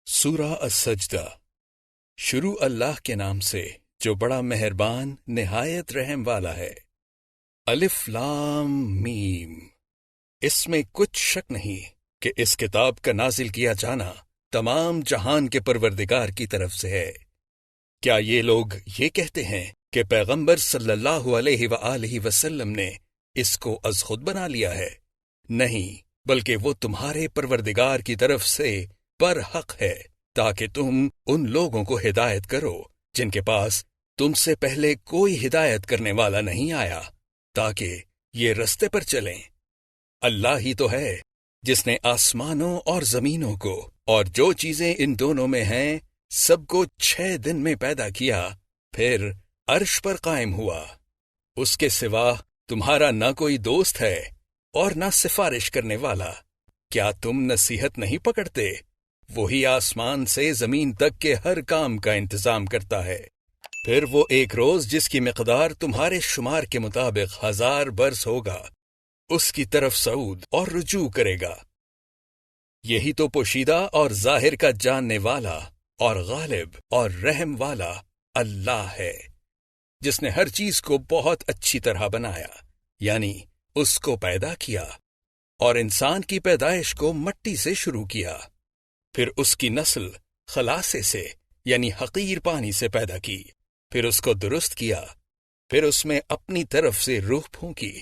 سورہ السجدہ۔ شروع اللہ کے نام سے جو بڑا مہربان نہایت رحم والا ہے۔ الف لام میم۔ اس میں کچھ شک نہیں کہ اس کتاب کا نازل کیا جانا تمام جہان کے پروردگار کی طرف سے ہے۔ کیا یہ لوگ یہ کہتے ہیں کہ پیغمبر صلی اللہ علیہ وآلہ وسلم نے اس کو از خود بنا لیا ہے؟ نہیں، بلکہ وہ تمہارے پروردگار کی طرف سے پر حق ہے، تاکہ تم ان لوگوں کو ہدایت کرو جن کے پاس تم سے پہلے کوئی ہدایت کرنے والا نہیں آیا، تاکہ یہ رستے پر چلیں۔ اللہ ہی تو ہے جس نے آسمانوں اور زمینوں کو اور جو چیزیں ان دونوں میں ہیں سب کو 6 دن میں پیدا کیا، پھر عرش پر قائم ہوا۔ اس کے سوا تمہارا نہ کوئی دوست ہے اور نہ سفارش کرنے والا۔ کیا تم نصیحت نہیں پکڑتے؟ وہی آسمان سے زمین تک کے ہر کام کا انتظام کرتا ہے۔ پھر وہ ایک روز جس کی مقدار تمہارے شمار کے مطابق 1000 برس ہوگا، اس کی طرف صعود اور رجوع کرے گا۔ یہی تو پوشیدہ اور ظاہر کا جاننے والا اور غالب اور رحم والا اللہ ہے، جس نے ہر چیز کو بہت اچھی طرح بنایا، یعنی اس کو پیدا کیا، اور انسان کی پیدائش کو مٹی سے شروع کیا، پھر اس کی نسل خلاصے سے یعنی حقیر پانی سے پیدا کی، پھر اس کو درست کیا، پھر اس میں اپنی طرف سے روح پھونکی،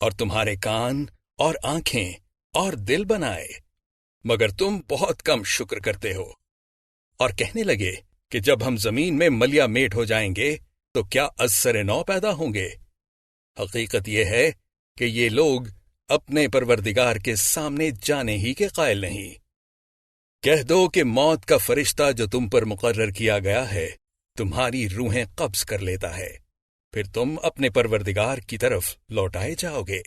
اور تمہارے کان اور آنکھیں اور دل بنائے، مگر تم بہت کم شکر کرتے ہو۔ اور کہنے لگے کہ جب ہم زمین میں ملیا میٹ ہو جائیں گے تو کیا از سر نو پیدا ہوں گے؟ حقیقت یہ ہے کہ یہ لوگ اپنے پروردگار کے سامنے جانے ہی کے قائل نہیں۔ کہہ دو کہ موت کا فرشتہ جو تم پر مقرر کیا گیا ہے تمہاری روحیں قبض کر لیتا ہے، پھر تم اپنے پروردگار کی طرف لوٹائے جاؤ گے۔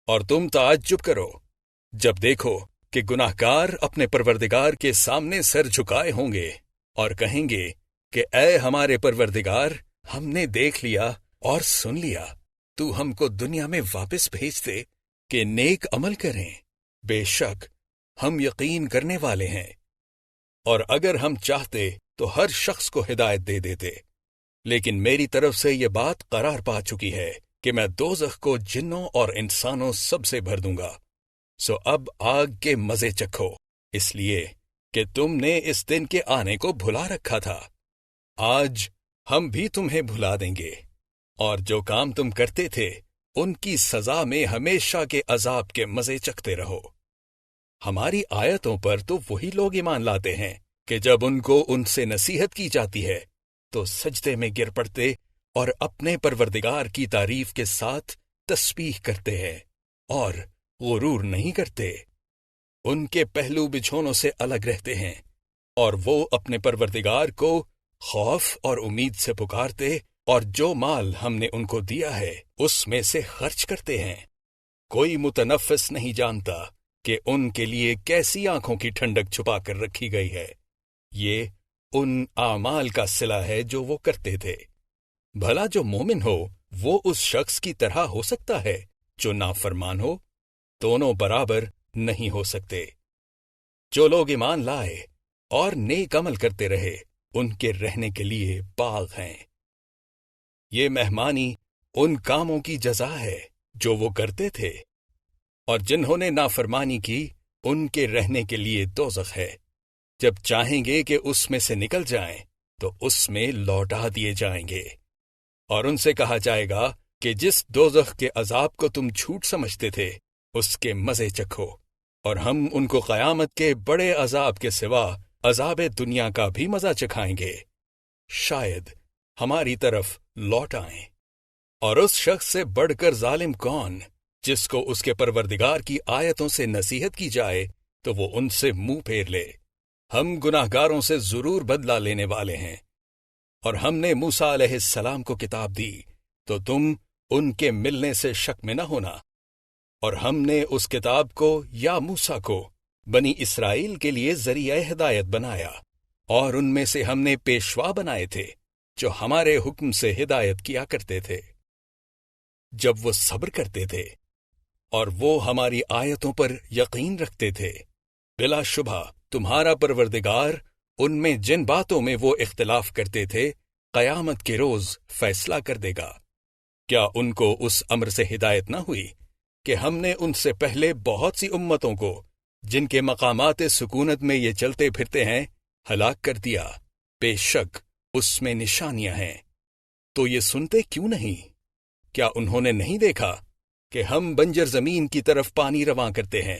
اور تم تعجب کرو جب دیکھو کہ گناہگار اپنے پروردگار کے سامنے سر جھکائے ہوں گے اور کہیں گے کہ اے ہمارے پروردگار، ہم نے دیکھ لیا اور سن لیا، تو ہم کو دنیا میں واپس بھیج دے کہ نیک عمل کریں، بے شک ہم یقین کرنے والے ہیں۔ اور اگر ہم چاہتے تو ہر شخص کو ہدایت دے دیتے، لیکن میری طرف سے یہ بات قرار پا چکی ہے کہ میں دوزخ کو جنوں اور انسانوں سب سے بھر دوں گا، سو اب آگ کے مزے چکھو، اس لیے کہ تم نے اس دن کے آنے کو بھلا رکھا تھا۔ آج ہم بھی تمہیں بھلا دیں گے، اور جو کام تم کرتے تھے ان کی سزا میں ہمیشہ کے عذاب کے مزے چکھتے رہو۔ ہماری آیتوں پر تو وہی لوگ ایمان لاتے ہیں کہ جب ان کو ان سے نصیحت کی جاتی ہے تو سجدے میں گر پڑتے اور اپنے پروردگار کی تعریف کے ساتھ تسبیح کرتے ہیں اور غرور نہیں کرتے۔ ان کے پہلو بچھونوں سے الگ رہتے ہیں، اور وہ اپنے پروردگار کو خوف اور امید سے پکارتے، اور جو مال ہم نے ان کو دیا ہے اس میں سے خرچ کرتے ہیں۔ کوئی متنفس نہیں جانتا کہ ان کے لیے کیسی آنکھوں کی ٹھنڈک چھپا کر رکھی گئی ہے۔ یہ ان اعمال کا صلہ ہے جو وہ کرتے تھے۔ بھلا جو مومن ہو وہ اس شخص کی طرح ہو سکتا ہے جو نافرمان ہو؟ دونوں برابر نہیں ہو سکتے۔ جو لوگ ایمان لائے اور نیک عمل کرتے رہے ان کے رہنے کے لیے باغ ہیں۔ یہ مہمانی ان کاموں کی جزا ہے جو وہ کرتے تھے، اور جنہوں نے نافرمانی کی ان کے رہنے کے لیے دوزخ ہے۔ جب چاہیں گے کہ اس میں سے نکل جائیں تو اس میں لوٹا دیے جائیں گے، اور ان سے کہا جائے گا کہ جس دوزخ کے عذاب کو تم جھوٹ سمجھتے تھے اس کے مزے چکھو، اور ہم ان کو قیامت کے بڑے عذاب کے سوا عذاب دنیا کا بھی مزہ چکھائیں گے، شاید ہماری طرف لوٹ آئیں۔ اور اس شخص سے بڑھ کر ظالم کون جس کو اس کے پروردگار کی آیتوں سے نصیحت کی جائے تو وہ ان سے منہ پھیر لے۔ ہم گناہگاروں سے ضرور بدلہ لینے والے ہیں، اور ہم نے موسیٰ علیہ السلام کو کتاب دی تو تم ان کے ملنے سے شک میں نہ ہونا، اور ہم نے اس کتاب کو یا موسیٰ کو بنی اسرائیل کے لیے ذریعہ ہدایت بنایا، اور ان میں سے ہم نے پیشوا بنائے تھے جو ہمارے حکم سے ہدایت کیا کرتے تھے۔ جب وہ صبر کرتے تھے اور وہ ہماری آیتوں پر یقین رکھتے تھے، بلا شبہ تمہارا پروردگار ان میں جن باتوں میں وہ اختلاف کرتے تھے قیامت کے روز فیصلہ کر دے گا۔ کیا ان کو اس امر سے ہدایت نہ ہوئی کہ ہم نے ان سے پہلے بہت سی امتوں کو جن کے مقامات سکونت میں یہ چلتے پھرتے ہیں ہلاک کر دیا؟ بے شک اس میں نشانیاں ہیں۔ تو یہ سنتے کیوں نہیں؟ کیا انہوں نے نہیں دیکھا کہ ہم بنجر زمین کی طرف پانی رواں کرتے ہیں،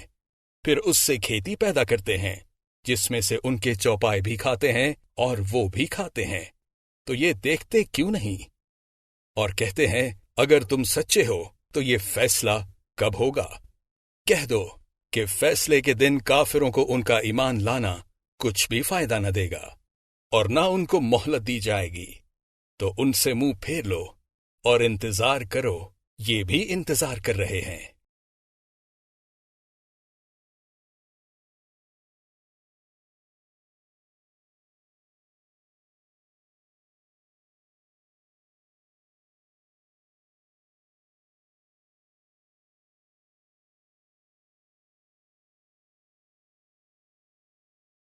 پھر اس سے کھیتی پیدا کرتے ہیں جس میں سے ان کے چوپائے بھی کھاتے ہیں اور وہ بھی کھاتے ہیں، تو یہ دیکھتے کیوں نہیں؟ اور کہتے ہیں اگر تم سچے ہو تو یہ فیصلہ کب ہوگا؟ کہہ دو کہ فیصلے کے دن کافروں کو ان کا ایمان لانا کچھ بھی فائدہ نہ دے گا، اور نہ ان کو مہلت دی جائے گی، تو ان سے منہ پھیر لو اور انتظار کرو، یہ بھی انتظار کر رہے ہیں۔